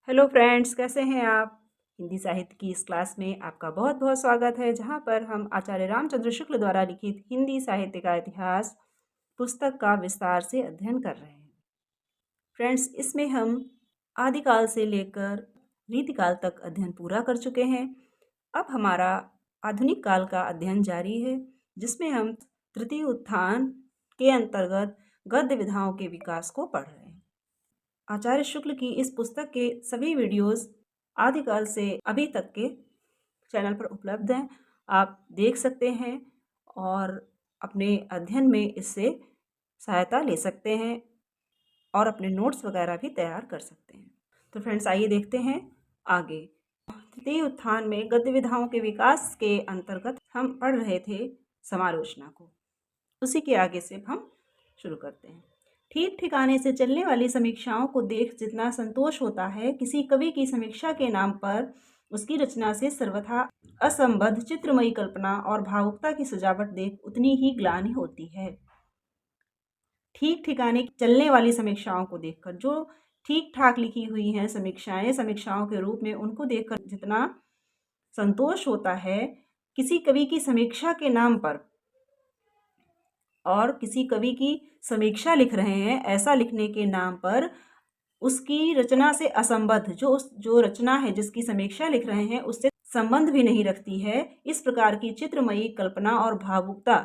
Hello friends, कैसे हैं आप। हिंदी साहित्य की इस क्लास में आपका बहुत बहुत स्वागत है, जहां पर हम आचार्य रामचंद्र शुक्ल द्वारा लिखित हिंदी साहित्य का इतिहास पुस्तक का विस्तार से अध्ययन कर रहे हैं। फ्रेंड्स, इसमें हम आदिकाल से लेकर रीतिकाल तक अध्ययन पूरा कर चुके हैं। अब हमारा आधुनिक काल का अध्ययन जारी है, जिसमें हम तृतीय उत्थान के अंतर्गत गद्य विधाओं के विकास को पढ़ रहे हैं। आचार्य शुक्ल की इस पुस्तक के सभी वीडियोस आदिकाल से अभी तक के चैनल पर उपलब्ध हैं। आप देख सकते हैं और अपने अध्ययन में इससे सहायता ले सकते हैं और अपने नोट्स वगैरह भी तैयार कर सकते हैं। तो फ्रेंड्स, आइए देखते हैं आगे। तृतीय उत्थान में गद्य विधाओं के विकास के अंतर्गत हम पढ़ रहे थे समालोचना को। उसी के आगे से हम शुरू करते हैं। ठीक ठिकाने से चलने वाली समीक्षाओं को देख जितना संतोष होता है, किसी कवि की समीक्षा के नाम पर उसकी रचना से सर्वथा असंबद्ध चित्रमयी कल्पना और भावुकता की सजावट देख उतनी ही ग्लानि होती है। ठीक ठिकाने चलने वाली समीक्षाओं को देखकर, जो ठीक ठाक लिखी हुई हैं समीक्षाओं के रूप में, उनको देखकर जितना संतोष होता है, किसी कवि की समीक्षा के नाम पर और किसी कवि की समीक्षा लिख रहे हैं, ऐसा लिखने के नाम पर उसकी रचना से असंबद्ध जो रचना है, जिसकी समीक्षा लिख रहे हैं, उससे संबंध भी नहीं रखती है, इस प्रकार की चित्रमयी कल्पना और भावुकता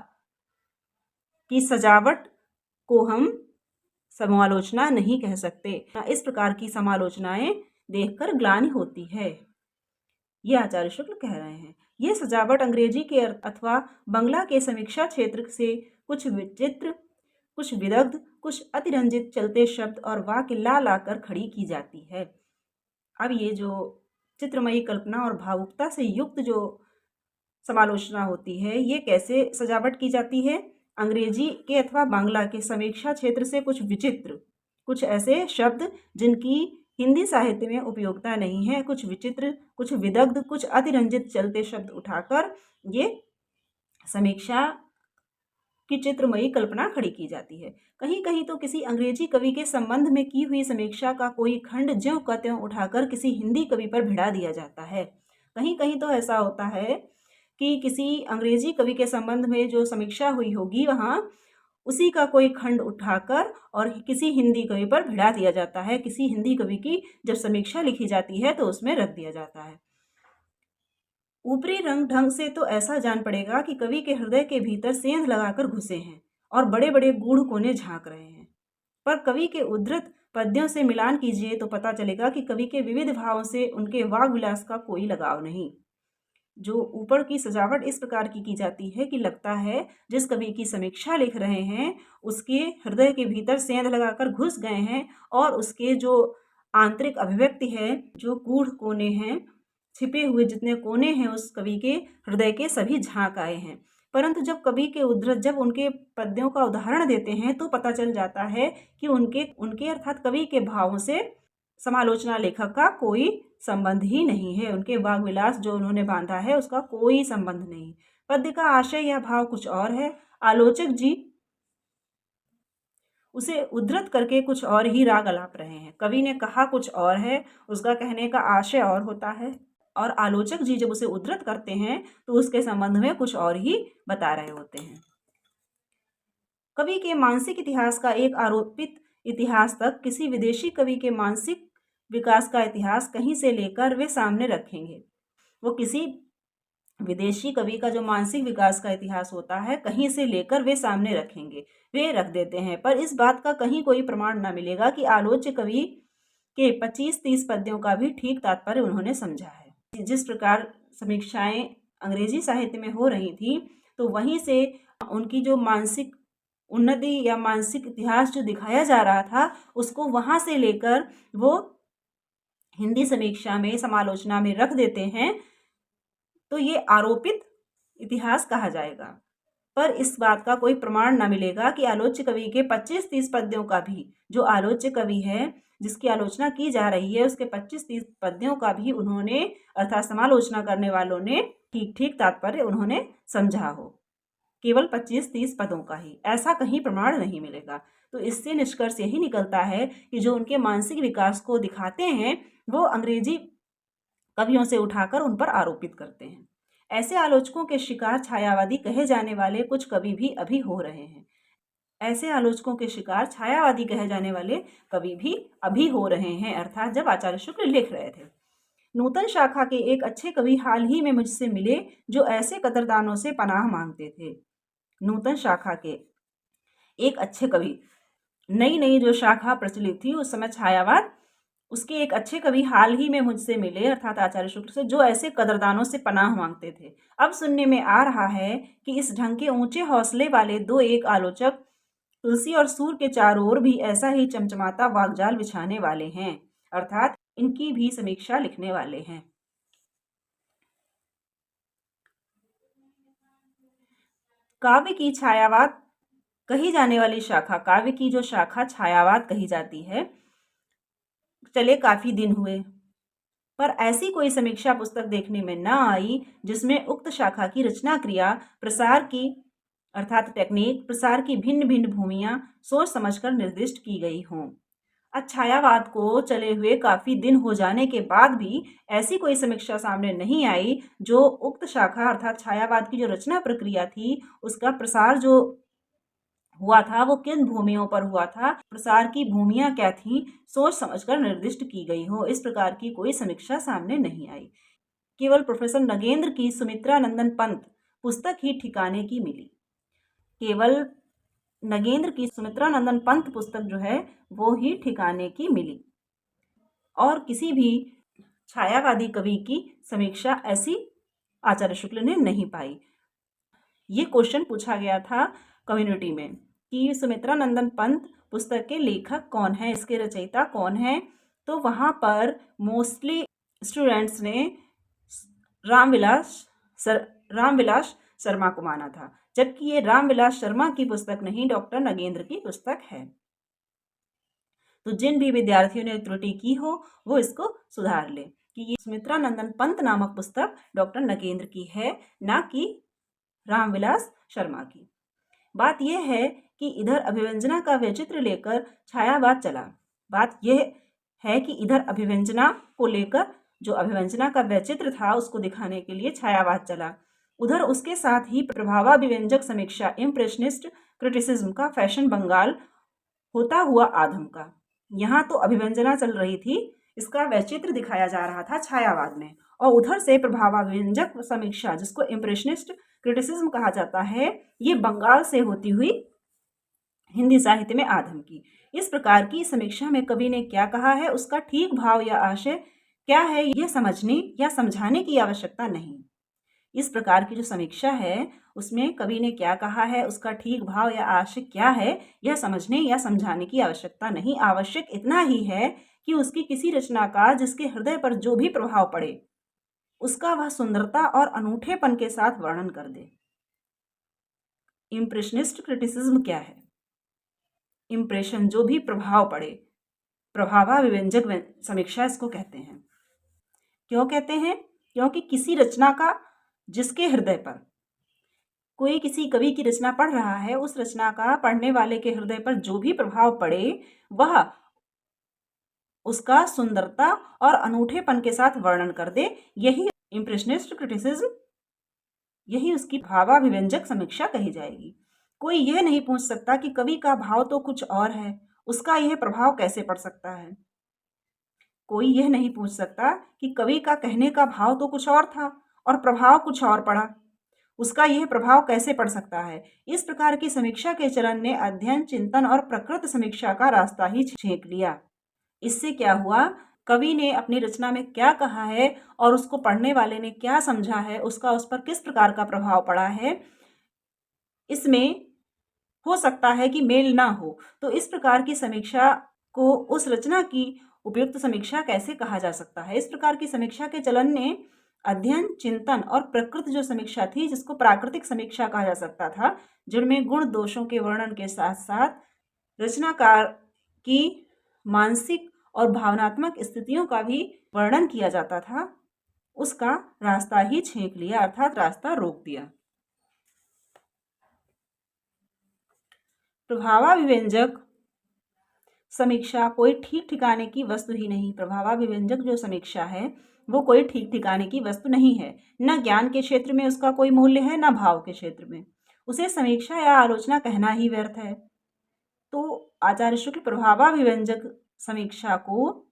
की सजावट को हम समालोचना नहीं कह सकते। इस प्रकार की समालोचनाएं देखकर ग्लानि होती है, ये आचार्य शुक्ल कह रहे हैं। ये सजावट अंग्रेजी के अथवा बंगला के समीक्षा क्षेत्र से कुछ विचित्र, कुछ विदग्ध, कुछ अतिरंजित चलते शब्द और वाक्य ला लाकर खड़ी की जाती है। अब ये जो चित्रमयी कल्पना और भावुकता से युक्त जो समालोचना होती है, ये कैसे सजावट की जाती है? अंग्रेजी के अथवा बांग्ला के समीक्षा क्षेत्र से कुछ विचित्र, कुछ ऐसे शब्द जिनकी हिंदी साहित्य में उपयोगिता नहीं है, कुछ विचित्र, कुछ विदग्ध, कुछ अतिरंजित चलते शब्द उठाकर ये समीक्षा की चित्रमयी कल्पना खड़ी की जाती है। कहीं कहीं तो किसी अंग्रेजी कवि के संबंध में की हुई समीक्षा का कोई खंड ज्यों का त्यों उठाकर किसी हिंदी कवि पर भिड़ा दिया जाता है। कहीं कहीं तो ऐसा होता है कि किसी अंग्रेजी कवि के संबंध में जो समीक्षा हुई होगी, वहाँ उसी का कोई खंड उठाकर और किसी हिंदी कवि पर भिड़ा दिया जाता है। किसी हिंदी कवि की जब समीक्षा लिखी जाती है तो उसमें रख दिया जाता है। ऊपरी रंग ढंग से तो ऐसा जान पड़ेगा कि कवि के हृदय के भीतर सेंध लगाकर घुसे हैं और बड़े बड़े गूढ़ कोने झांक रहे हैं। पर कवि के उद्धृत पद्यों से मिलान कीजिए तो पता चलेगा कि कवि के विविध भावों से उनके वाग विलास का कोई लगाव नहीं। जो ऊपर की सजावट इस प्रकार की जाती है कि लगता है जिस कवि की समीक्षा लिख रहे हैं, उसके हृदय के भीतर सेंध लगाकर घुस गए हैं और उसके जो आंतरिक अभिव्यक्ति है, जो गूढ़ कोने हैं, छिपे हुए जितने कोने हैं उस कवि के हृदय के, सभी झांक आए हैं। परंतु जब कवि के उद्धृत, जब उनके पद्यों का उदाहरण देते हैं तो पता चल जाता है कि उनके उनके अर्थात कवि के भावों से समालोचना लेखक का कोई संबंध ही नहीं है। उनके वाग विलास जो उन्होंने बांधा है उसका कोई संबंध नहीं। पद्य का आशय या भाव कुछ और है, आलोचक जी उसे उद्धृत करके कुछ और ही राग अलाप रहे हैं। कवि ने कहा कुछ और है, उसका कहने का आशय और होता है, और आलोचक जी जब उसे उद्धृत करते हैं तो उसके संबंध में कुछ और ही बता रहे होते हैं। कवि के मानसिक इतिहास का एक आरोपित इतिहास तक किसी विदेशी कवि के मानसिक विकास का इतिहास कहीं से लेकर वे सामने रखेंगे। वो किसी विदेशी कवि का जो मानसिक विकास का इतिहास होता है, कहीं से लेकर वे सामने रखेंगे, वे रख देते हैं। पर इस बात का कहीं कोई प्रमाण न मिलेगा कि आलोच्य कवि के 25-30 पद्यों का भी ठीक तात्पर्य उन्होंने समझा है। जिस प्रकार समीक्षाएं अंग्रेजी साहित्य में हो रही थी, तो वहीं से उनकी जो मानसिक उन्नति या मानसिक इतिहास जो दिखाया जा रहा था, उसको वहां से लेकर वो हिंदी समीक्षा में, समालोचना में रख देते हैं, तो ये आरोपित इतिहास कहा जाएगा। पर इस बात का कोई प्रमाण न मिलेगा कि आलोच्य कवि के 25-30 पद्यों का भी, जो आलोच्य कवि है जिसकी आलोचना की जा रही है, उसके 25-30 पद्यों का भी उन्होंने, अर्थात समालोचना करने वालों ने, ठीक ठीक तात्पर्य उन्होंने समझा हो। केवल 25-30 पदों का ही, ऐसा कहीं प्रमाण नहीं मिलेगा। तो इससे निष्कर्ष यही निकलता है कि जो उनके मानसिक विकास को दिखाते हैं, वो अंग्रेजी कवियों से उठाकर उन पर आरोपित करते हैं। ऐसे आलोचकों के शिकार छायावादी कहे जाने वाले कुछ कवि भी अभी हो रहे हैं। ऐसे आलोचकों के शिकार छायावादी कहे जाने वाले कवि भी अभी हो रहे हैं, अर्थात जब आचार्य शुक्ल लिख रहे थे। नूतन शाखा के एक अच्छे कवि हाल ही में मुझसे मिले जो ऐसे कदरदानों से पनाह मांगते थे। नूतन शाखा के एक अच्छे कवि, नई नई जो शाखा प्रचलित थी उस समय छायावाद, उसके एक अच्छे कवि हाल ही में मुझसे मिले अर्थात आचार्य शुक्ल से, जो ऐसे कदरदानों से पनाह मांगते थे। अब सुनने में आ रहा है कि इस ढंग के ऊंचे हौसले वाले दो एक आलोचक तुलसी और सूर के चारों ओर भी ऐसा ही चमचमाता वाकजाल बिछाने वाले हैं, अर्थात इनकी भी समीक्षा लिखने वाले हैं। काव्य की छायावाद कही जाने वाली शाखा, काव्य की जो शाखा छायावाद कही जाती है, चले काफी दिन हुए, पर ऐसी कोई समीक्षा पुस्तक देखने में न आई जिसमें उक्त शाखा की रचना क्रिया, प्रसार की अर्थात टेक्निक, प्रसार की भिन्न भिन्न भूमियां सोच समझकर निर्दिष्ट की गई हों। छायावाद को चले हुए काफी दिन हो जाने के बाद भी ऐसी कोई समीक्षा सामने नहीं आई जो उक्त शाखा अर्थात छायावाद की जो रचना प्रक्रिया थी, उसका प्रसार जो हुआ था वो किन भूमियों पर हुआ था, प्रसार की भूमियां क्या थी, सोच समझकर निर्दिष्ट की गई हो, इस प्रकार की कोई समीक्षा सामने नहीं आई। केवल प्रोफेसर नगेंद्र की सुमित्रा नंदन पंत पुस्तक ही ठिकाने की मिली। केवल नगेंद्र की सुमित्रा नंदन पंत पुस्तक जो है वो ही ठिकाने की मिली और किसी भी छायावादी कवि की समीक्षा ऐसी आचार्य शुक्ल ने नहीं पाई। ये क्वेश्चन पूछा गया था कम्युनिटी में कि सुमित्रा नंदन पंत पुस्तक के लेखक कौन है, इसके रचयिता कौन है, तो वहाँ पर मोस्टली स्टूडेंट्स ने रामविलास शर्मा को माना था, जबकि ये रामविलास शर्मा की पुस्तक नहीं, डॉक्टर नगेंद्र की पुस्तक है। तो जिन भी विद्यार्थियों ने त्रुटि की हो वो इसको सुधार ले कि ये सुमित्रा नंदन पंत नामक पुस्तक डॉक्टर नगेंद्र की है, ना कि रामविलास शर्मा की। बात यह है कि इधर अभिव्यंजना का वैचित्र लेकर छायावाद चला। बात यह है कि इधर अभिव्यंजना को लेकर जो अभिव्यंजना का वैचित्र था उसको दिखाने के लिए छायावाद चला, उधर उसके साथ ही प्रभावाभिव्यंजक समीक्षा इम्प्रेशनिस्ट क्रिटिसिज्म का फैशन बंगाल होता हुआ आधम का। यहाँ तो अभिव्यंजना चल रही थी, इसका वैचित्र दिखाया जा रहा था छायावाद में, और उधर से प्रभावाभिव्यंजक समीक्षा जिसको इम्प्रेशनिस्ट क्रिटिसिज्म कहा जाता है, ये बंगाल से होती हुई हिंदी साहित्य में आधम की। इस प्रकार की समीक्षा में कवि ने क्या कहा है उसका ठीक भाव या आशय क्या है यह समझने या समझाने की आवश्यकता नहीं। इस प्रकार की जो समीक्षा है उसमें कवि ने क्या कहा है उसका ठीक भाव या आशय क्या है यह समझने या समझाने की आवश्यकता नहीं। आवश्यक इतना ही है कि उसकी किसी रचना का जिसके हृदय पर जो भी प्रभाव पड़े उसका वह सुंदरता और अनूठेपन के साथ वर्णन कर दे। इम्प्रेशनिस्ट क्रिटिसिज्म क्या है? इम्प्रेशन, जो भी प्रभाव पड़े, प्रभावाभिव्यंजक समीक्षा इसको कहते हैं। क्यों कहते हैं? क्योंकि किसी रचना का जिसके हृदय पर, कोई किसी कवि की रचना पढ़ रहा है, उस रचना का पढ़ने वाले के हृदय पर जो भी प्रभाव पड़े वह उसका सुंदरता और अनूठेपन के साथ वर्णन कर दे, यही इम्प्रेशनिस्ट क्रिटिसिज्म, यही उसकी भावाभिव्यंजक समीक्षा कही जाएगी। कोई यह नहीं पूछ सकता कि कवि का भाव तो कुछ और है, उसका यह प्रभाव कैसे पड़ सकता है। कोई यह नहीं पूछ सकता कि कवि का कहने का भाव तो कुछ और था और प्रभाव कुछ और पड़ा, उसका यह प्रभाव कैसे पड़ सकता है। इस प्रकार की समीक्षा के चलन ने अध्ययन, चिंतन और प्रकृत समीक्षा का रास्ता ही छेक लिया। इससे क्या हुआ, कवि ने अपनी रचना में क्या कहा है और उसको पढ़ने वाले ने क्या समझा है, उसका उस पर किस प्रकार का प्रभाव पड़ा है, इसमें हो सकता है कि मेल ना हो। तो इस प्रकार की समीक्षा को उस रचना की उपयुक्त समीक्षा कैसे कहा जा सकता है। इस प्रकार की समीक्षा के चलन ने अध्ययन, चिंतन और प्रकृत जो समीक्षा थी जिसको प्राकृतिक समीक्षा कहा जा सकता था, जिनमें गुण दोषों के वर्णन के साथ साथ रचनाकार की मानसिक और भावनात्मक स्थितियों का भी वर्णन किया जाता था, उसका रास्ता ही छेक लिया, अर्थात रास्ता रोक दिया। प्रभावाभिव्यंजक समीक्षा कोई ठीक ठिकाने की वस्तु ही नहीं। प्रभावाभिव्यंजक जो समीक्षा है वो कोई ठीक ठिकाने की वस्तु नहीं है। न ज्ञान के क्षेत्र में उसका कोई मूल्य है, न भाव के क्षेत्र में। उसे समीक्षा या आलोचना कहना ही व्यर्थ है। तो आचार्य शुक्ल प्रभावाभिव्यंजक समीक्षा को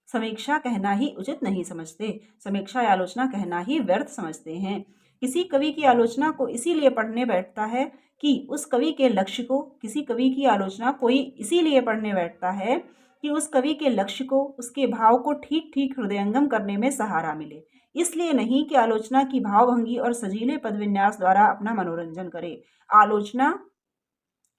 समीक्षा कहना ही उचित नहीं समझते। समीक्षा या आलोचना कहना ही व्यर्थ समझते हैं। किसी कवि की आलोचना को इसीलिए पढ़ने बैठता है कि उस कवि के लक्ष्य को किसी कवि की आलोचना कोई इसीलिए पढ़ने बैठता है कि उस कवि के लक्ष्य को, उसके भाव को ठीक ठीक हृदयंगम करने में सहारा मिले। इसलिए नहीं कि आलोचना की भावभंगी और सजीले पदविन्यास द्वारा अपना मनोरंजन करे। आलोचना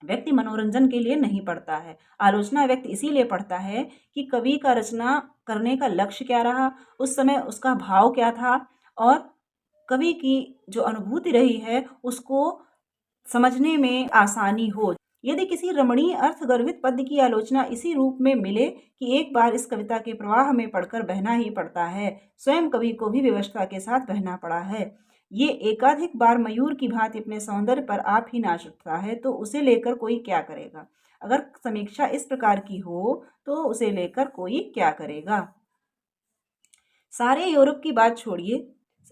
व्यक्ति मनोरंजन के लिए नहीं पढ़ता है। आलोचना व्यक्ति इसीलिए पढ़ता है कि कवि का रचना करने का लक्ष्य क्या रहा, उस समय उसका भाव क्या था, और कवि की जो अनुभूति रही है उसको समझने में आसानी हो। यदि किसी रमणीय अर्थगर्भित पद्य की आलोचना इसी रूप में मिले कि एक बार इस कविता के प्रवाह में पढ़कर बहना ही पड़ता है, स्वयं कवि को भी व्यवस्था के साथ बहना पड़ा है, ये एकाधिक बार मयूर की भांति अपने सौंदर्य पर आप ही नाच उठता है, तो उसे लेकर कोई क्या करेगा। अगर समीक्षा इस प्रकार की हो तो उसे लेकर कोई क्या करेगा। सारे यूरोप की बात छोड़िए,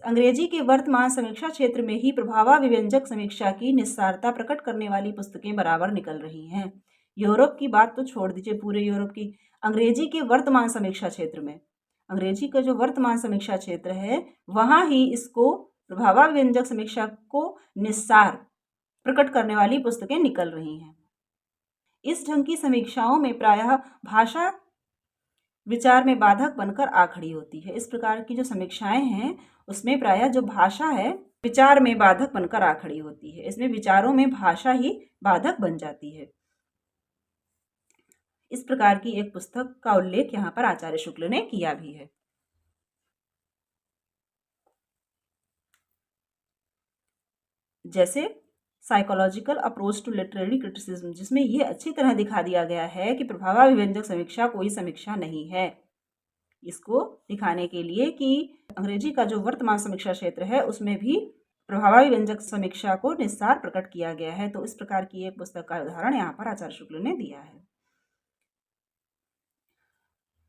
अंग्रेजी के वर्तमान समीक्षा क्षेत्र में ही प्रभावाभिव्यंजक समीक्षा की निस्सारता प्रकट करने वाली पुस्तकें बराबर निकल रही हैं। यूरोप की बात तो छोड़ दीजिए, पूरे यूरोप की, अंग्रेजी के वर्तमान समीक्षा क्षेत्र में, अंग्रेजी का जो वर्तमान समीक्षा क्षेत्र है वहाँ ही इसको प्रभावाभिव्यंजक समीक्षा को निस्सार प्रकट करने वाली पुस्तकें निकल रही हैं। इस ढंग की समीक्षाओं में प्रायः भाषा विचार में बाधक बनकर आ खड़ी होती है। इस प्रकार की जो समीक्षाएं हैं उसमें प्रायः जो भाषा है विचार में बाधक बनकर आ खड़ी होती है। इसमें विचारों में भाषा ही बाधक बन जाती है। इस प्रकार की एक पुस्तक का उल्लेख यहाँ पर आचार्य शुक्ल ने किया भी है। जैसे psychological approach to literary criticism, जिसमें यह अच्छी तरह दिखा दिया गया है कि प्रभावाभिव्यंजक समीक्षा कोई समीक्षा नहीं है। इसको दिखाने के लिए कि अंग्रेजी का जो वर्तमान समीक्षा क्षेत्र है उसमें भी प्रभावाभिव्यंजक समीक्षा को निस्सार प्रकट किया गया है। तो इस प्रकार की एक पुस्तक का उदाहरण यहाँ पर आचार्य शुक्ल ने दिया है।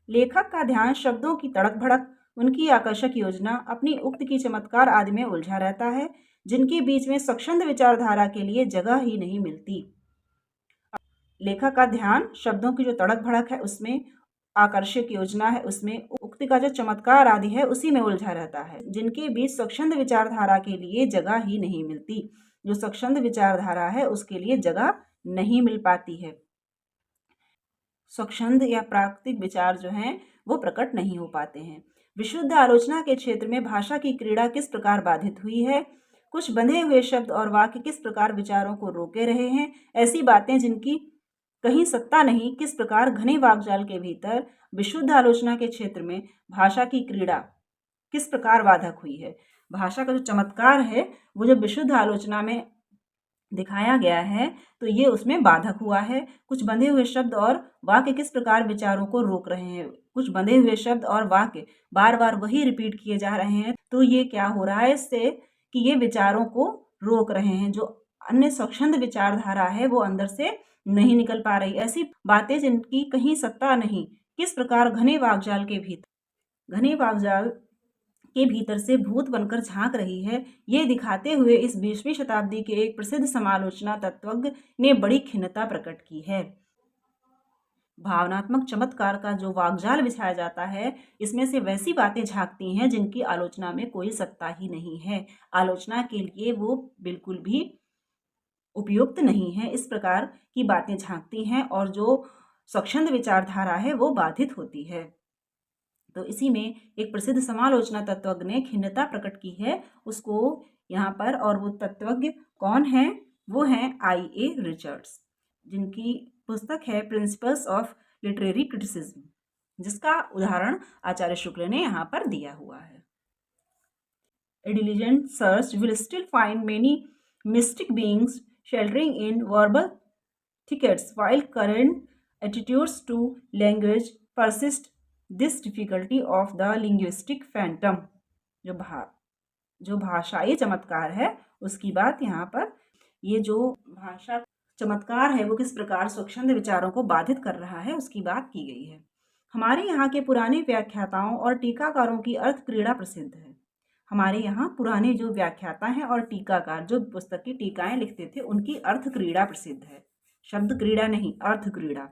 लेखक का ध्यान शब्दों की तड़क भड़क, उनकी आकर्षक योजना, अपनी उक्त की चमत्कार आदि में उलझा रहता है, जिनके बीच में स्वच्छंद विचारधारा के लिए जगह ही नहीं मिलती। लेखक का ध्यान शब्दों की जो तड़क भड़क है उसमें, आकर्षक योजना है उसमें, उक्ति का जो चमत्कार आदि है उसी में उलझा रहता है, जिनके बीच स्वच्छंद विचारधारा के लिए जगह ही नहीं मिलती। जो स्वच्छंद विचारधारा है उसके लिए जगह नहीं मिल पाती है। स्वच्छंद या प्राकृतिक विचार जो हैं वो प्रकट नहीं हो पाते हैं। विशुद्ध आलोचना के क्षेत्र में भाषा की क्रीड़ा किस प्रकार बाधित हुई है, कुछ बंधे हुए शब्द और वाक्य किस प्रकार विचारों को रोके रहे हैं, ऐसी बातें जिनकी कहीं सत्ता नहीं, किस प्रकार घने वाकजाल के भीतर विशुद्ध आलोचना के क्षेत्र में भाषा की क्रीड़ा किस प्रकार बाधक हुई है। भाषा का जो चमत्कार है वो जब विशुद्ध आलोचना में दिखाया गया है तो ये उसमें बाधक हुआ है। कुछ बंधे हुए शब्द और वाक्य किस प्रकार विचारों को रोक रहे हैं, कुछ बंधे हुए शब्द और वाक्य बार बार वही रिपीट किए जा रहे हैं, तो ये क्या हो रहा है इससे कि ये विचारों को रोक रहे हैं। जो अन्य स्वच्छंद विचारधारा है वो अंदर से नहीं निकल पा रही। ऐसी बातें जिनकी कहीं सत्ता नहीं, किस प्रकार घने वाकजाल के भीतर से भूत बनकर झांक रही है, ये दिखाते हुए इस 20वीं शताब्दी के एक प्रसिद्ध समालोचना तत्वज्ञ ने बड़ी खिन्नता प्रकट की है। भावनात्मक चमत्कार का जो वाकजाल बिछाया जाता है, इसमें से वैसी बातें झांकती हैं जिनकी आलोचना में कोई सत्ता ही नहीं है, आलोचना के लिए वो बिल्कुल भी उपयुक्त नहीं है। इस प्रकार की बातें झांकती हैं और जो स्वच्छंद विचारधारा है वो बाधित होती है। तो इसी में एक प्रसिद्ध समालोचना तत्वज्ञ ने खिन्नता प्रकट की है उसको यहाँ पर, और वो तत्वज्ञ कौन है, वो हैं I.A. रिचर्ड्स, जिनकी पुस्तक है प्रिंसिपल्स ऑफ लिटरेरी क्रिटिसिज्म, जिसका उदाहरण आचार्य शुक्ल ने यहाँ पर दिया हुआ है। A diligent search will still find many mystic beings sheltering in verbal thickets, while current attitudes to language persist this difficulty of the linguistic phantom। जो भाषाई चमत्कार है उसकी बात यहाँ पर, ये जो भाषा चमत्कार है वो किस प्रकार स्वच्छंद विचारों को बाधित कर रहा है उसकी बात की गई है। हमारे यहाँ के पुराने व्याख्याताओं और टीकाकारों की अर्थ क्रीड़ा प्रसिद्ध है। हमारे यहाँ पुराने जो व्याख्याता हैं और टीकाकार जो पुस्तक की टीकाएं लिखते थे उनकी अर्थ क्रीड़ा प्रसिद्ध है। शब्द क्रीड़ा नहीं, अर्थ क्रीड़ा।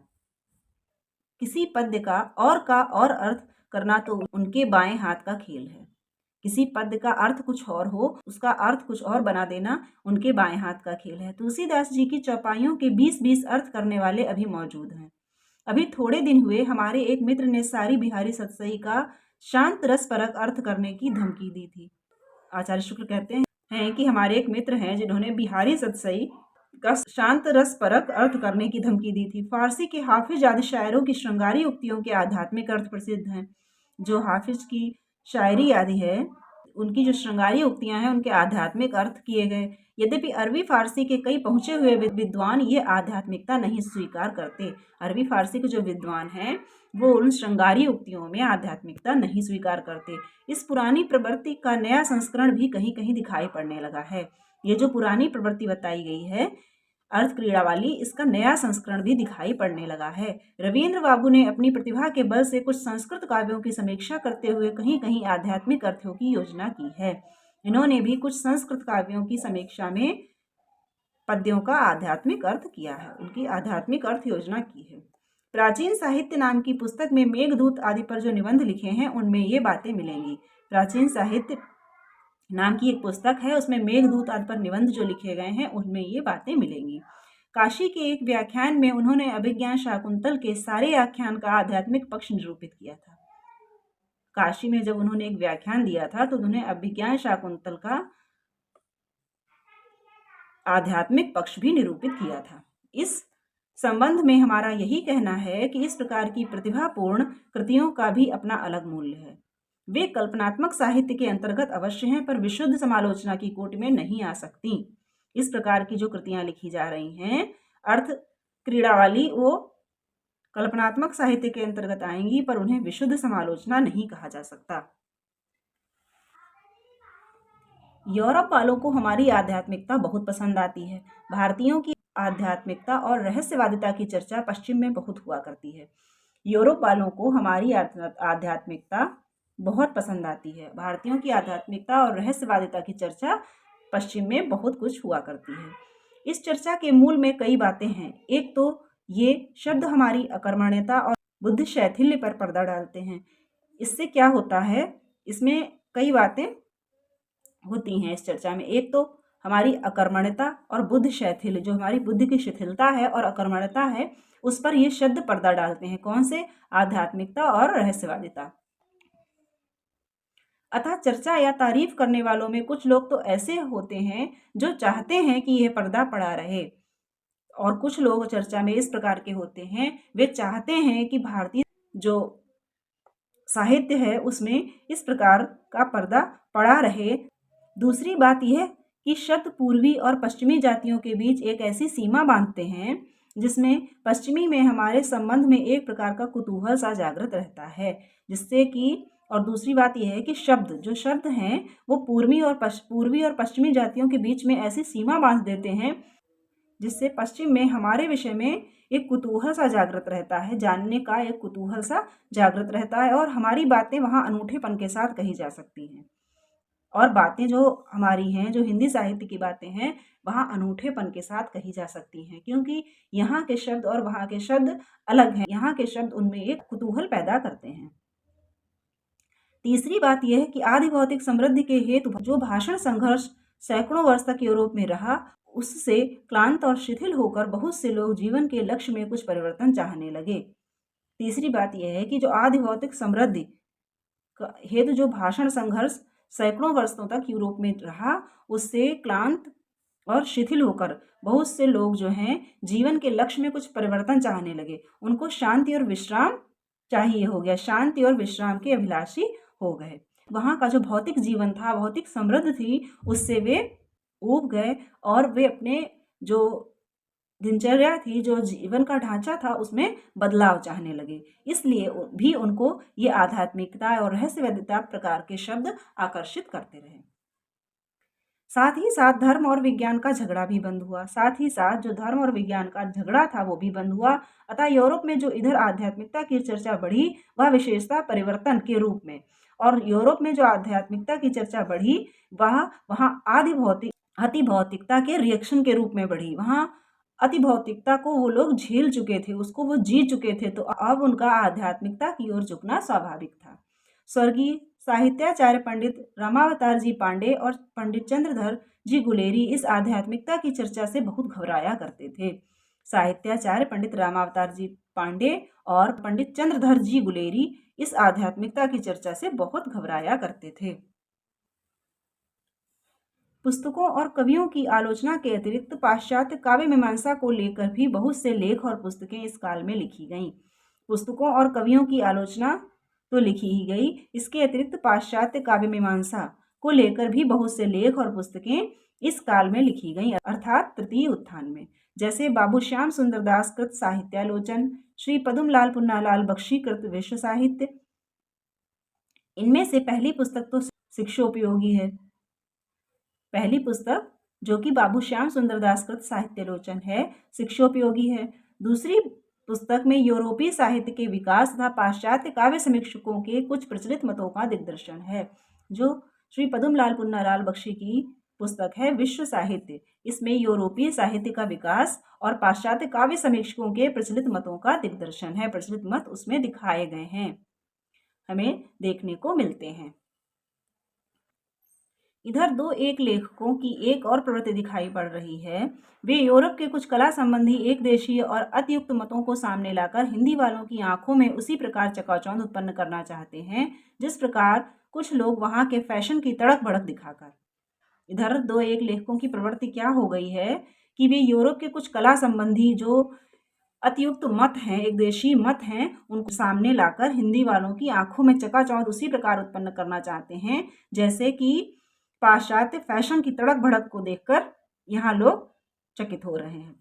किसी पद्य का और अर्थ करना तो उनके बाएं हाथ का खेल है। किसी पद्य का अर्थ कुछ और हो, उसका अर्थ कुछ और बना देना उनके बाएं हाथ का खेल है। तुलसीदास जी की चौपाइयों के 20-20 अर्थ करने वाले अभी मौजूद हैं। अभी थोड़े दिन हुए हमारे एक मित्र ने सारी बिहारी सतसई का शांत रस परक अर्थ करने की धमकी दी थी। आचार्य शुक्ल कहते हैं कि हमारे एक मित्र हैं जिन्होंने बिहारी सतसई का शांत रस परक अर्थ करने की धमकी दी थी। फारसी के हाफिज आदि शायरों की श्रृंगारी उक्तियों के आध्यात्मिक अर्थ प्रसिद्ध हैं। जो हाफिज की शायरी आदि है उनकी जो श्रृंगारी उक्तियां हैं उनके आध्यात्मिक अर्थ किए गए। यद्यपि अरबी फारसी के कई पहुंचे हुए विद्वान ये आध्यात्मिकता नहीं स्वीकार करते। अरबी फारसी के जो विद्वान हैं वो उन श्रृंगारी उक्तियों में आध्यात्मिकता नहीं स्वीकार करते। इस पुरानी प्रवृत्ति का नया संस्करण भी कहीं कहीं दिखाई पड़ने लगा है। ये जो पुरानी प्रवृत्ति बताई गई है अर्थ क्रीड़ा वाली, इसका नया संस्करण भी दिखाई पड़ने लगा है। रविंद्र बाबू ने अपनी प्रतिभा के बल से कुछ संस्कृत काव्यों की समीक्षा करते हुए कहीं कहीं आध्यात्मिक अर्थों की योजना की है। इन्होंने भी कुछ संस्कृत काव्यों की समीक्षा में पद्यों का आध्यात्मिक अर्थ किया है, उनकी आध्यात्मिक अर्थ योजना की है। प्राचीन साहित्य नाम की पुस्तक में मेघदूत आदि पर जो निबंध लिखे हैं उनमें ये बातें मिलेंगी। प्राचीन साहित्य नाम की एक पुस्तक है, उसमें मेघदूत आदि पर निबंध जो लिखे गए हैं उनमें ये बातें मिलेंगी। काशी के एक व्याख्यान में उन्होंने अभिज्ञान शाकुंतल के सारे आख्यान का आध्यात्मिक पक्ष निरूपित किया था। काशी में जब उन्होंने एक व्याख्यान दिया था तो उन्होंने अभिज्ञान शाकुंतल का आध्यात्मिक पक्ष भी निरूपित किया था। इस संबंध में हमारा यही कहना है कि इस प्रकार की प्रतिभापूर्ण कृतियों का भी अपना अलग मूल्य है। वे कल्पनात्मक साहित्य के अंतर्गत अवश्य हैं पर विशुद्ध समालोचना की कोटि में नहीं आ सकती। इस प्रकार की जो कृतियां लिखी जा रही हैं अर्थ क्रीड़ा वाली, वो कल्पनात्मक साहित्य के अंतर्गत आएंगी पर उन्हें विशुद्ध समालोचना नहीं कहा जा सकता। यूरोप वालों को हमारी आध्यात्मिकता बहुत पसंद आती है। भारतीयों की आध्यात्मिकता और रहस्यवादिता की चर्चा पश्चिम में बहुत हुआ करती है। यूरोप वालों को हमारी आध्यात्मिकता बहुत पसंद आती है। भारतीयों की आध्यात्मिकता और रहस्यवादिता की चर्चा पश्चिम में बहुत कुछ हुआ करती है। इस चर्चा के मूल में कई बातें हैं। एक तो ये शब्द हमारी अकर्मण्यता और बुद्धि शैथिल्य पर पर्दा डालते हैं। इससे क्या होता है, इसमें कई बातें होती हैं इस चर्चा में। एक तो हमारी अकर्मण्यता और बुद्धि शैथिल्य, जो हमारी बुद्धि की शिथिलता है और अकर्मण्यता है, उस पर ये शब्द पर्दा डालते हैं। कौन से? आध्यात्मिकता और रहस्यवादिता। अतः चर्चा या तारीफ करने वालों में कुछ लोग तो ऐसे होते हैं जो चाहते हैं कि यह पर्दा पड़ा रहे, और कुछ लोग चर्चा में इस प्रकार के होते हैं, वे चाहते हैं कि भारतीय जो साहित्य है उसमें इस प्रकार का पर्दा पड़ा रहे। दूसरी बात यह कि शब्द पूर्वी और पश्चिमी जातियों के बीच एक ऐसी सीमा बांधते हैं जिसमें पश्चिमी में हमारे संबंध में एक प्रकार का कुतूहल सा जागृत रहता है, जिससे कि, और दूसरी बात यह है कि जो शब्द हैं वो पूर्वी और पश्चिमी जातियों के बीच में ऐसी सीमा बांध देते हैं जिससे पश्चिम में हमारे विषय में एक कुतूहल सा जागृत रहता है, जानने का एक कुतूहल सा जागृत रहता है, और हमारी बातें वहाँ अनूठेपन के साथ कही जा सकती हैं। और बातें जो हमारी हैं, जो हिंदी साहित्य की बातें हैं, वहाँ अनूठेपन के साथ कही जा सकती हैं, क्योंकि यहाँ के शब्द और वहाँ के शब्द अलग हैं। यहाँ के शब्द उनमें एक कुतूहल पैदा करते हैं। तीसरी बात यह है कि आदि भौतिक समृद्धि के हेतु जो भाषण संघर्ष सैकड़ों वर्ष तक यूरोप में रहा, उससे क्लांत और शिथिल होकर बहुत से लोग जीवन के लक्ष्य में कुछ परिवर्तन चाहने लगे। तीसरी बात यह है कि जो आदि भौतिक समृद्धि हेतु जो भाषण संघर्ष सैकड़ों वर्षों तक यूरोप में रहा, उससे क्लांत और शिथिल होकर बहुत से लोग जो हैं जीवन के लक्ष्य में कुछ परिवर्तन चाहने लगे। उनको शांति और विश्राम चाहिए हो गया, शांति और विश्राम के अभिलाषी हो गए। वहाँ का जो भौतिक जीवन था, भौतिक समृद्धि थी, उससे वे ऊब गए और वे अपने जो दिनचर्या थी, जो जीवन का ढांचा था, उसमें बदलाव चाहने लगे। इसलिए भी उनको ये आध्यात्मिकता और रहस्यवादिता प्रकार के शब्द आकर्षित करते रहे। साथ ही साथ धर्म और विज्ञान का झगड़ा भी बंद हुआ। साथ ही साथ जो धर्म और विज्ञान का झगड़ा था वो भी बंद हुआ। अतः यूरोप में जो इधर आध्यात्मिकता की चर्चा बढ़ी वह विशेषता परिवर्तन के रूप में, और यूरोप में जो आध्यात्मिकता की चर्चा बढ़ी वह वहाँ अति भौतिकता के रिएक्शन के रूप में बढ़ी। वहाँ अति भौतिकता को वो लोग झेल चुके थे, उसको वो जी चुके थे, तो अब उनका आध्यात्मिकता की ओर झुकना स्वाभाविक था। स्वर्गीय साहित्याचार्य पंडित रामावतार जी पांडे और पंडित चंद्रधर जी गुलेरी इस आध्यात्मिकता की चर्चा से बहुत घबराया करते थे। साहित्याचार्य पंडित रामावतार जी पांडे और पंडित चंद्रधर जी गुलेरी इस आध्यात्मिकता की चर्चा से बहुत घबराया करते थे। पुस्तकों और कवियों की आलोचना के अतिरिक्त पाश्चात्य काव्य मीमांसा को लेकर भी बहुत से लेख और पुस्तकें इस काल में लिखी गईं। पुस्तकों और कवियों की आलोचना तो लिखी ही गई, इसके अतिरिक्त पाश्चात्य काव्य मीमांसा को लेकर भी बहुत से लेख और पुस्तकें इस काल में लिखी गईं, अर्थात तृतीय उत्थान में। जैसे बाबू श्याम सुंदर दास कृत साहित्यालोचन, श्री पदुमलाल पुन्नालाल बख्शी कृत विश्व साहित्य। इनमें से पहली पुस्तक तो शिक्षोपयोगी है। पहली पुस्तक जो कि बाबू श्याम सुंदर दास कृत साहित्यालोचन है, शिक्षोपयोगी है। दूसरी पुस्तक में यूरोपीय साहित्य के विकास तथा पाश्चात्य काव्य समीक्षकों के कुछ प्रचलित मतों का दिग्दर्शन है, जो श्री पदुमलाल पुन्नालाल बख्शी की पुस्तक है विश्व साहित्य। इसमें यूरोपीय साहित्य का विकास और पाश्चात्य काव्य समीक्षकों के प्रचलित मतों का दिग्दर्शन है। प्रचलित मत उसमें दिखाए गए हैं, हमें देखने को मिलते हैं। इधर दो एक लेखकों की एक और प्रवृत्ति दिखाई पड़ रही है। वे यूरोप के कुछ कला संबंधी एक देशीय और अतियुक्त मतों को सामने लाकर हिंदी वालों की आंखों में उसी प्रकार चकाचौंध उत्पन्न करना चाहते हैं जिस प्रकार कुछ लोग वहां के फैशन की तड़क भड़क दिखाकर। इधर दो एक लेखकों की प्रवृत्ति क्या हो गई है कि वे यूरोप के कुछ कला संबंधी जो अतियुक्त मत हैं, एक देशी मत हैं, उनको सामने लाकर हिंदी वालों की आंखों में चकाचौंध उसी प्रकार उत्पन्न करना चाहते हैं जैसे कि पाश्चात्य फैशन की तड़क भड़क को देखकर यहाँ लोग चकित हो रहे हैं।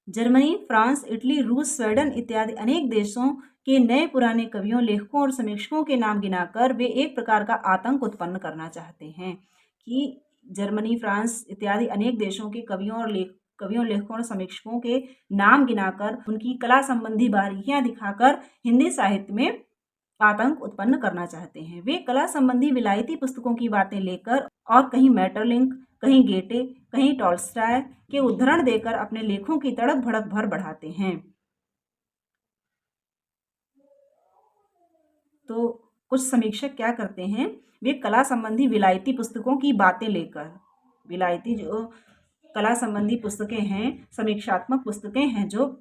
जर्मनी, फ्रांस, इटली, रूस, स्वीडन इत्यादि अनेक देशों के नए पुराने कवियों, लेखकों और समीक्षकों के नाम गिनाकर वे एक प्रकार का आतंक उत्पन्न करना चाहते हैं कि जर्मनी, फ्रांस इत्यादि अनेक देशों के कवियों, लेखकों और समीक्षकों के नाम गिनाकर उनकी कला संबंधी बारीकियां दिखाकर हिंदी साहित्य में आतंक उत्पन्न करना चाहते हैं। वे कला संबंधी विलायती पुस्तकों की बातें लेकर और कहीं मेटरलिंक, कहीं गेटे, कहीं टॉल्स्टॉय के उद्धरण देकर अपने लेखों की तड़क भड़क भर बढ़ाते हैं। तो कुछ समीक्षक क्या करते हैं, वे कला संबंधी विलायती पुस्तकों की बातें लेकर, विलायती जो कला संबंधी पुस्तकें हैं, समीक्षात्मक पुस्तकें हैं, जो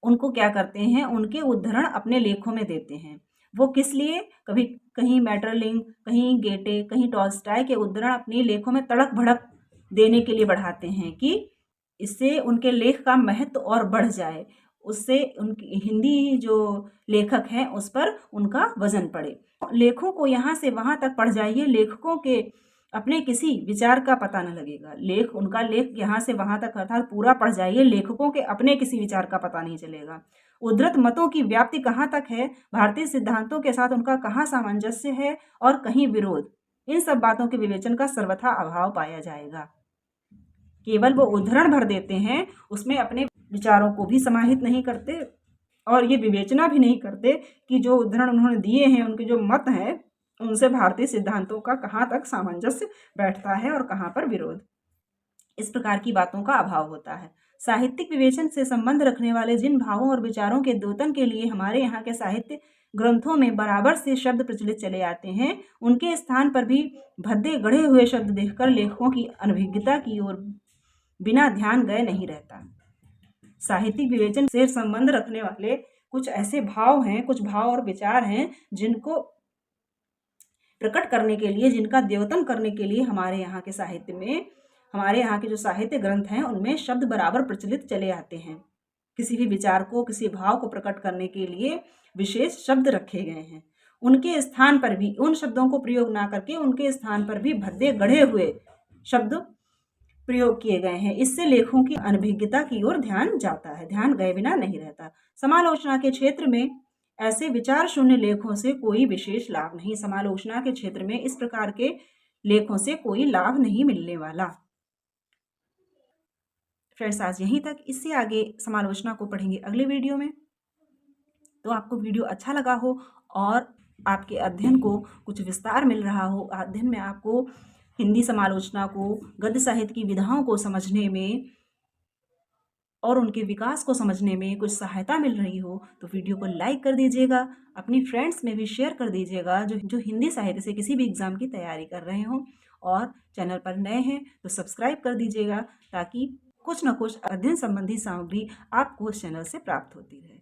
उनको क्या करते हैं, उनके उद्धरण अपने लेखों में देते हैं। वो किस लिए, कभी कहीं मेटरलिंक, कहीं गेटे, कहीं टॉल्स्टॉय के उद्धरण अपने लेखों में तड़क भड़क देने के लिए बढ़ाते हैं कि इससे उनके लेख का महत्व और बढ़ जाए, उससे उनकी हिंदी जो लेखक हैं उस पर उनका वजन पड़े। लेखों को यहाँ से वहाँ तक पढ़ जाइए, लेखकों के अपने किसी विचार का पता न लगेगा। उनका लेख यहाँ से वहाँ तक अर्थात पूरा पढ़ जाइए, लेखकों के अपने किसी विचार का पता नहीं चलेगा। उद्धृत मतों की व्याप्ति कहाँ तक है, भारतीय सिद्धांतों के साथ उनका कहाँ सामंजस्य है और कहीं विरोध, इन सब बातों के विवेचन का सर्वथा अभाव पाया जाएगा। केवल वो उद्धरण भर देते हैं, उसमें अपने विचारों को भी समाहित नहीं करते और ये विवेचना भी नहीं करते कि जो उद्धरण उन्होंने दिए हैं, उनके जो मत हैं, उनसे भारतीय सिद्धांतों का कहाँ तक सामंजस्य बैठता है और कहाँ पर विरोध। इस प्रकार की बातों का अभाव होता है। साहित्यिक विवेचन से संबंध रखने वाले जिन भावों और विचारों के द्योतन के लिए हमारे यहाँ के साहित्य ग्रंथों में बराबर से शब्द प्रचलित चले आते हैं, उनके स्थान पर भी भद्दे गढ़े हुए शब्द देखकर लेखकों की अनभिज्ञता की ओर बिना ध्यान गए नहीं रहता। साहित्यिक विवेचन से संबंध रखने वाले कुछ ऐसे भाव हैं, कुछ भाव और विचार हैं जिनको प्रकट करने के लिए, जिनका द्योतन करने के लिए हमारे यहाँ के साहित्य में, हमारे यहाँ के जो साहित्य ग्रंथ हैं उनमें शब्द बराबर प्रचलित चले आते हैं। किसी भी विचार को, किसी भाव को प्रकट करने के लिए विशेष शब्द रखे गए हैं। उनके स्थान पर भी, उन शब्दों को प्रयोग ना करके उनके स्थान पर भी भद्दे गढ़े हुए शब्द प्रयोग किए गए हैं। इससे लेखों की अनभिज्ञता की ओर ध्यान जाता है, ध्यान गए बिना नहीं रहता। समालोचना के क्षेत्र में ऐसे विचार शून्य लेखों से कोई विशेष लाभ नहीं। समालोचना के क्षेत्र में इस प्रकार के लेखों से कोई लाभ नहीं मिलने वाला। फ्रेंड्स, आज यहीं तक। इससे आगे समालोचना को पढ़ेंगे अगले वीडियो में। तो आपको वीडियो अच्छा लगा हो और आपके अध्ययन को कुछ विस्तार मिल रहा हो, अध्ययन में आपको हिंदी समालोचना को, गद्य साहित्य की विधाओं को समझने में और उनके विकास को समझने में कुछ सहायता मिल रही हो, तो वीडियो को लाइक कर दीजिएगा, अपनी फ्रेंड्स में भी शेयर कर दीजिएगा जो जो हिंदी साहित्य से किसी भी एग्ज़ाम की तैयारी कर रहे हों। और चैनल पर नए हैं तो सब्सक्राइब कर दीजिएगा, ताकि कुछ न कुछ अध्ययन संबंधी सामग्री आपको उस चैनल से प्राप्त होती रहे।